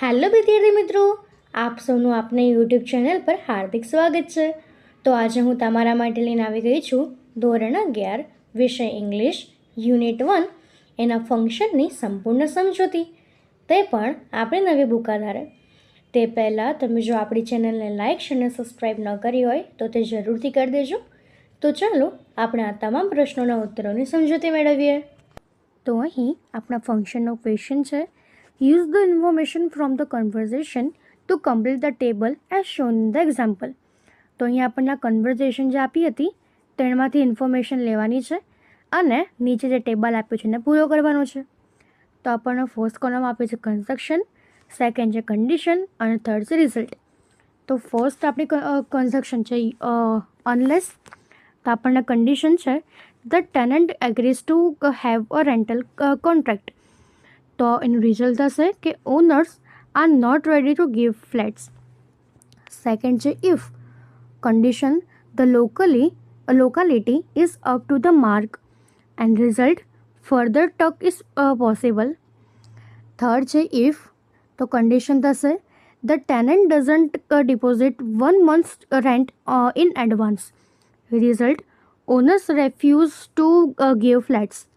Hello વિદ્યાર્થી મિત્રો, આપ સૌનું આપના યુટ્યુબ ચેનલ પર હાર્દિક સ્વાગત છે. તો આજે હું તમારા માટે લઈને આવી ગઈ છું ધોરણ 11 વિષય ઇંગ્લિશ યુનિટ 1 એના ફંક્શનની સંપૂર્ણ સમજૂતી, તે પણ આપણે નવી બુક આધારે. તે પહેલાં તમે જો આપણી ચેનલને લાઇક અને સબસ્ક્રાઈબ ન કરી હોય તો તે જરૂરથી કરી દેજો. તો ચાલો આપણે આ તમામ પ્રશ્નોના ઉત્તરોની સમજૂતી મેળવીએ. તો અહીં આપણા ફંક્શનનો ક્વેશ્ચન છે, use the information from the conversation to complete the table as shown in the example. તો અહીં આપણને કન્વર્ઝેશન જે આપી હતી તેમાંથી ઇન્ફોર્મેશન લેવાની છે અને નીચે જે ટેબલ આપ્યું છે એને પૂરો કરવાનો છે. તો આપણને ફર્સ્ટ કોલમ આપે છે કન્સ્ટ્રક્શન, સેકન્ડ છે કન્ડિશન અને થર્ડ છે રિઝલ્ટ. તો ફર્સ્ટ આપણી કન્સ્ટ્રક્શન છે અનલેસ. તો આપણને કન્ડિશન છે the tenant agrees to have a rental contract. તો એનું રિઝલ્ટ થશે કે owners are not ready to give flats. Second છે if. Condition the locality is up to the mark and result further talk is possible. Third છે if. તો condition થશે the tenant doesn't deposit 1 month's rent in advance. Result owners refuse to give flats.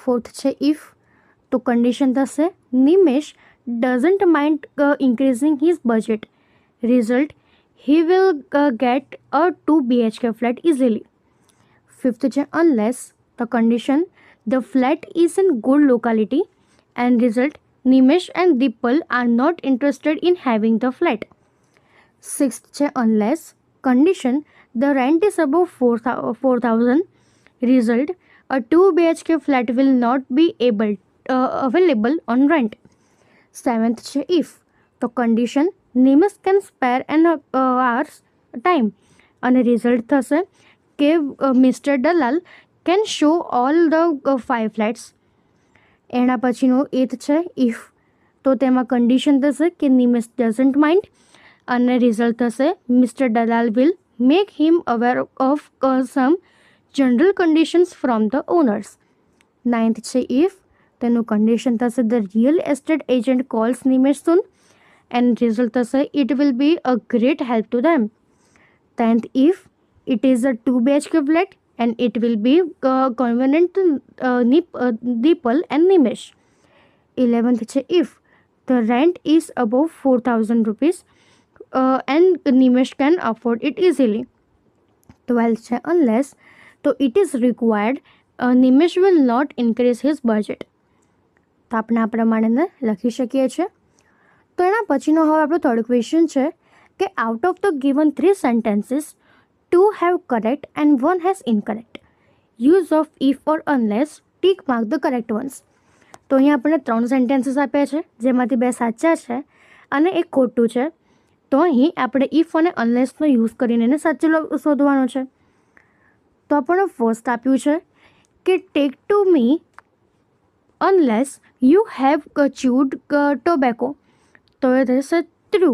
Fourth છે if. તો condition થશે Nimesh doesn't mind increasing his budget. Result he will get a 2 BHK flat easily. Fifth છે unless. તો condition the flat is in good locality and result Nimesh and Dipal are not interested in having the flat. Sixth છે unless. Condition the rent is above 4,000. Result a 2 BHK flat will not be available on rent. Seventh છે if. તો condition Nimesh can spare an hours time અને result થશે કે mister Dalal can show all the 5 flats. એના પછીનો eighth છે if. તો તેમાં કન્ડિશન થશે કે નિમેશ ડઝન્ટ માઇન્ડ અને રિઝલ્ટ થશે mister Dalal will make him aware of some general conditions from the owners. Ninth છે ઇફ. તેનું કન્ડિશન થશે the real estate agent calls Nimesh soon and result થશે it will be a great help to them. 10th if. It is a 2 BHK flat and it will be convenient Deepal and Nimesh. 11th છે if. The rent is above 4,000 rupees and Nimesh can afford it easily. 12th છે unless. તો it is required Nimesh will not increase his budget. તો આપણે આ પ્રમાણે લખી શકીએ છીએ. તો એના પછીનો હવે આપણો થર્ડ ક્વેશ્ચન છે કે out of the given 3 sentences 2 have correct and 1 has incorrect. Use of if or unless, tick mark the correct ones. તો અહીંયા આપણને 3 સેન્ટેન્સીસ આપ્યા છે જેમાંથી 2 સાચા છે અને એક ખોટું છે. તો અહીં આપણે ઇફ અને અનલેસનો યુઝ કરીને એને સાચું શોધવાનો છે. તો આપણને ફર્સ્ટ આપ્યું છે કે take to me unless you have chewed tobacco. તો એ થશે ટ્રુ.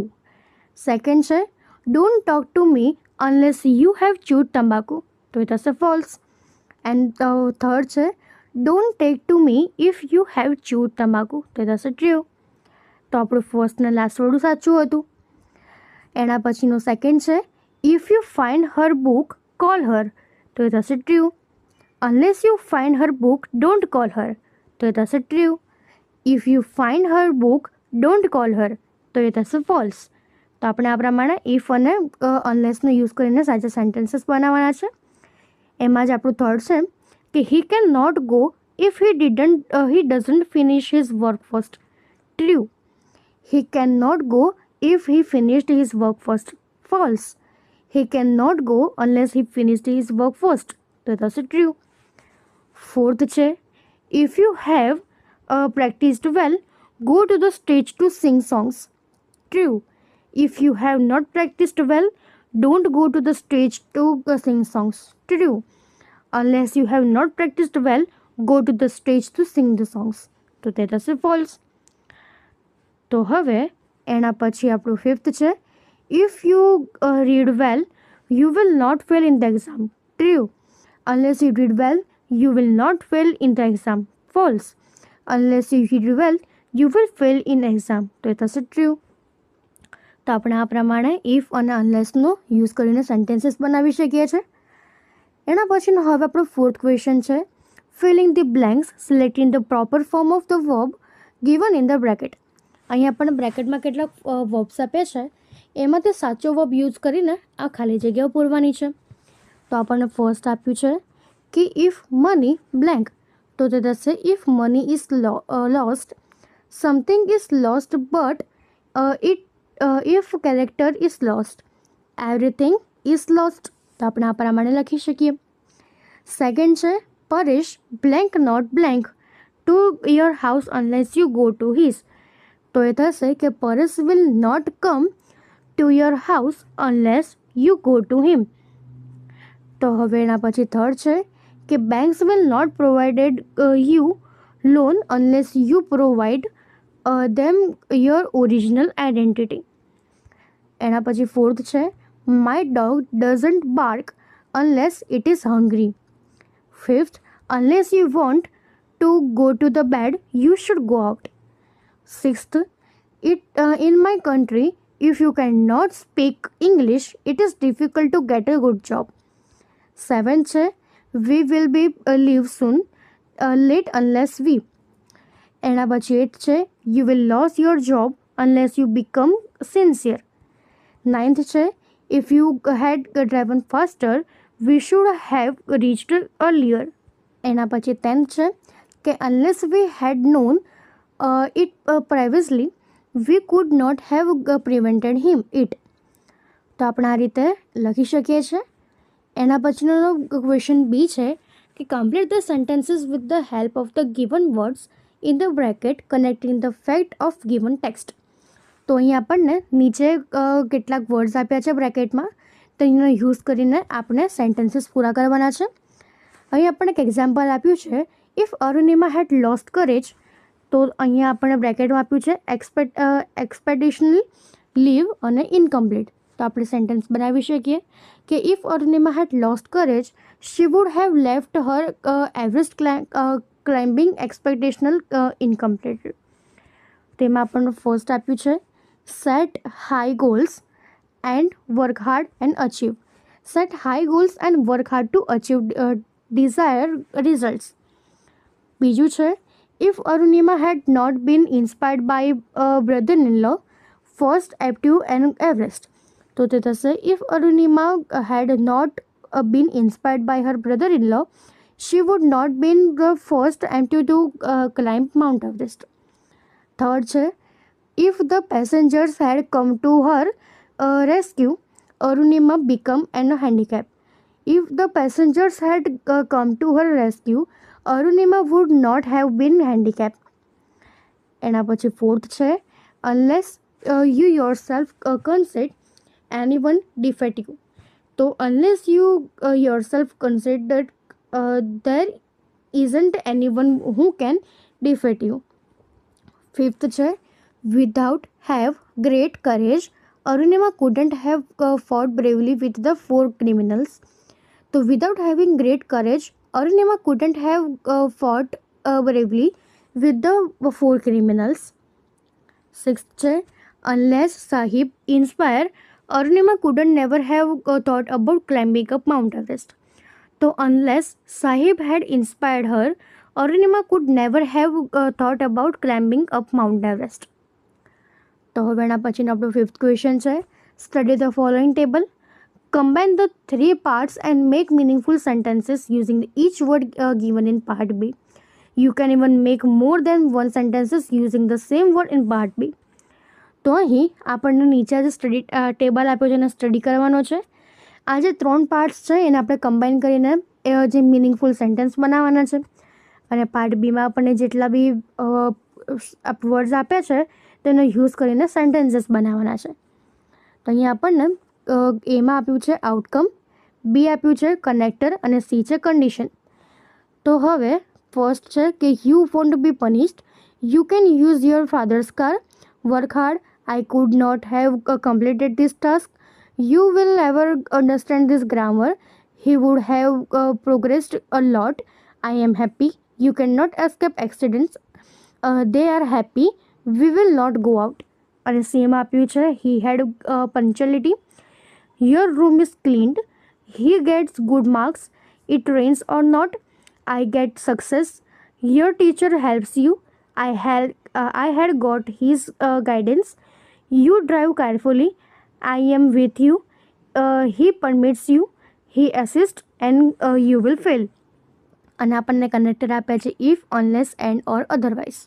સેકન્ડ છે don't talk to me unless you have chewed તંબાકુ. તો એ થશે ફોલ્સ. એન્ડ થર્ડ છે don't take to me if you have chewed તંબાકુ. તો એ થશે ટ્રુ. તો આપણું ફર્સ્ટ ને લાસ્ટ વાળું સાચું હતું. એના પછીનું સેકન્ડ છે if you find Har book call her. તો એ થશે true. Unless you find Har book don't call her. તો એ થશે true. If you find Har book don't call her. તો એ થશે ફોલ્સ. તો આપણે આ પ્રમાણે ઇફ અને અનલેસનો યુઝ કરીને સાચા સેન્ટેન્સીસ બનાવવાના છે. એમાં જ આપણું થર્ડ છે કે he can not go if he doesn't finish his work first. True. He can not go if he finished his work first. False. He cannot go unless he finished his work first. તો થશે true. Fourth છે if you have practiced well, go to the stage to sing songs. True. If you have not practiced well, don't go to the stage to sing songs. True. Unless you have not practiced well, go to the stage to sing the songs. તો તે થશે false. તો હવે એના પછી આપણું fifth છે if you read well you will not fail in the exam. True. Unless you read well you will not fail in the exam. False. Unless you read well, you will fail in exam. તો એ થશે true. તો આપણે આ પ્રમાણે if અને અનલેસનો use કરીને sentences બનાવી શકીએ છીએ. એના પછીનો હવે આપણો ફોર્થ ક્વેશ્ચન છે, filling the blanks selecting the proper form of the verb given in the bracket. અહીંયા આપણને બ્રેકેટમાં કેટલાક વર્બ્સ આપ્યા છે, એમાંથી સાચો વર્બ યુઝ કરીને આ ખાલી જગ્યાઓ પૂરવાની છે. તો આપણને ફર્સ્ટ આપ્યું છે કે ઇફ મની બ્લેન્ક, તો તે થશે if money is lost, something is lost but if character is lost, everything is lost. તો આપણે આ પ્રમાણે લખી શકીએ. સેકન્ડ છે Paresh blank not blank to your house unless you go to his. તો એ થશે કે Paresh will not come to your house unless you go to him. તો હવે એના પછી થર્ડ છે કે banks will not provided you loan unless you provide them your original identity. એના પછી ફોર્થ છે my dog doesn't bark unless it is hungry. Fifth, unless you want to go to the bed you should go out. Sixth, in my country if you can not speak English it is difficult to get a good job. Seventh છે we will be leave soon late unless we. એના પછી eighth છે you will lose your job unless you become sincere. Ninth છે if you had driven faster we should have reached earlier. એના પછી 10th છે કે unless we had known it previously we could not have prevented him it. તો આપણે આ રીતે લખી શકીએ છીએ. એના પછીનો ક્વેશ્ચન બી છે કે complete the sentences with the help of the given words in the bracket connecting the fact of given text. તો અહીં આપણને નીચે કેટલાક વર્ડ્સ આપ્યા છે બ્રેકેટમાં, તેનો યુઝ કરીને આપણે સેન્ટેન્સીસ પૂરા કરવાના છે. અહીં આપણને એક એક્ઝામ્પલ આપ્યું છે if Arunima had lost courage. તો અહીંયા આપણને બ્રેકેટમાં આપ્યું છે એક્સપેડિશનલ લીવ અને ઇનકમ્પ્લીટ. તો આપણે સેન્ટેન્સ બનાવી શકીએ કે if Arunima had lost courage she would have left her Everest climbing expectational incomplete. તેમાં આપણને ફર્સ્ટ આપ્યું છે set high goals and work hard and achieve. Set high goals and work hard to achieve desire results. બીજું છે if Arunima had not been inspired by brother in law first attempt and Everest. તો તે થશે if Arunima had not been inspired by her brother in law she would not been the first empty to climb Mount Everest. Third છે if the passengers had come to her rescue Arunima become an handicap. If the passengers had come to her rescue Arunima would not have been handicapped. એના પછી fourth છે unless you yourself consider anyone defeat you. તો unless you yourself consider that there isn't anyone who can defeat you. Fifth છે without have great courage Arunima couldn't have fought bravely with the 4 criminals. So without having great courage Arunima couldn't have fought bravely with the 4 criminals. Sixth છે unless Sahib inspire Arunima couldn't never have thought about climbing up Mount Everest. So unless Sahib had inspired her, Arunima could never have thought about climbing up Mount Everest. તો હવે એના પછીનો આપણો fifth question છે study the following table, combine the 3 parts and make meaningful sentences using each word given in part B. You can even make more than one sentences using the same word in part B. તો અહીં આપણને નીચે જે study table આપ્યો છે એને study કરવાનો છે. આ જે 3 પાર્ટ્સ છે એને આપણે કમ્બાઈન કરીને જે મિનિંગફુલ સેન્ટેન્સ બનાવવાના છે અને પાર્ટ બીમાં આપણને જેટલા બી વર્ડ્સ આપ્યા છે તેનો યુઝ કરીને સેન્ટેન્સીસ બનાવવાના છે. તો અહીંયા આપણને એમાં આપ્યું છે આઉટકમ, બી આપ્યું છે કનેક્ટર અને સી છે કન્ડિશન. તો હવે ફર્સ્ટ છે કે you won't be punished, you can use your father's car, work hard, I could not have completed this task, you will never understand this grammar, he would have progressed a lot, I am happy, you cannot escape accidents, they are happy, we will not go out. અને સીએમ આપ્યું છે he had punctuality. Your room is cleaned. He gets good marks. It rains or not. I get success. Your teacher helps you. I had got his guidance. You drive carefully. I am with you. He permits you. He assist and you will fail. અને આપણને connected આપે છે if, unless, and or otherwise.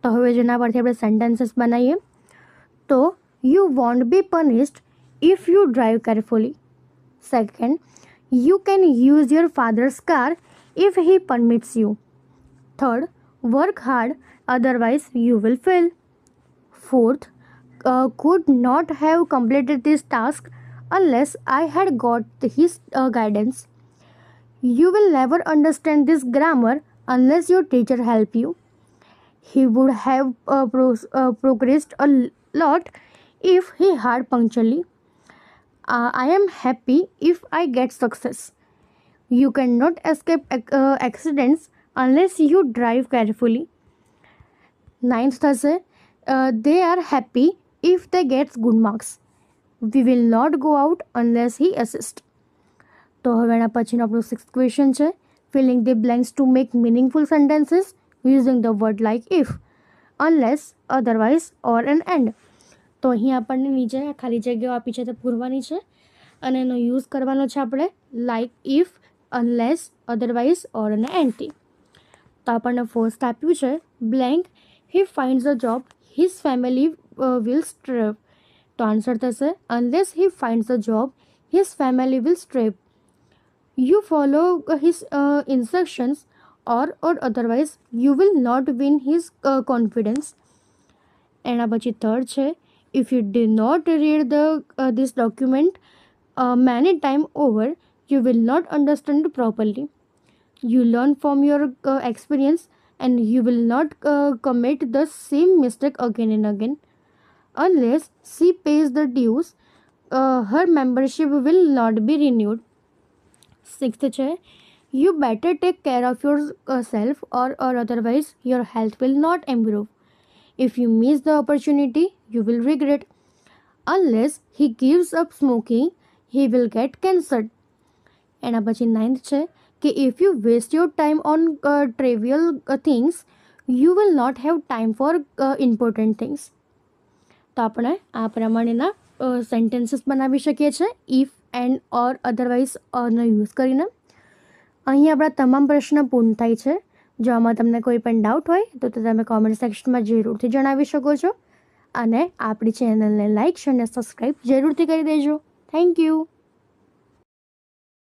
તો હવે જેના પરથી આપણે sentences બનાવીએ. તો you won't be punished if you drive carefully. Second, you can use your father's car if he permits you. Third, work hard otherwise you will fail. Fourth, could not have completed this task unless I had got his guidance. You will never understand this grammar unless your teacher help you. He would have progressed a lot if he had punctually. I am happy if I get success. You cannot escape accidents unless you drive carefully. Ninth થશે they are happy if they get good marks. We will not go out unless he assists. તો હવે એના પછીનો આપણો 6th question છે filling the blanks to make meaningful sentences using the word like if, unless, otherwise or and and. તો અહીં આપણને નીચે ખાલી જગ્યાઓ આપી છે તે પૂરવાની છે અને એનો યુઝ કરવાનો છે આપણે like if, unless, otherwise or an એન્ડથી. તો આપણને ફર્સ્ટ આપ્યું છે blank he finds a job his family will strive. તો આન્સર થશે unless he finds a job his family will strive. You follow his instructions or otherwise you will not win his confidence. એના પછી third છે if you do not read this document many time over you will not understand it properly. You learn from your experience and you will not commit the same mistake again and again. Unless she pays the dues, her membership will not be renewed. Sixth છે you better take care of yourself or otherwise your health will not improve. If you miss the opportunity, you will regret. Unless he gives up smoking, he will get cancer. એના પછી ninth છે કે if you waste your time on trivial things, you will not have time for important things. તો આપણે આ પ્રમાણેના sentences બનાવી શકીએ છીએ ઇફ, એન્ડ, ઓર, અધરવાઇઝ ઓરનો યુઝ કરીને. અહીં આપણા તમામ પ્રશ્ન પૂર્ણ થાય છે. જો આમાં તમને કોઈ પણ ડાઉટ હોય તો તમે કોમેન્ટ સેક્શનમાં જરૂરથી જણાવી શકો છો અને આપણી ચેનલને લાઇક અને સબસ્ક્રાઈબ જરૂરથી કરી દેજો. Thank you.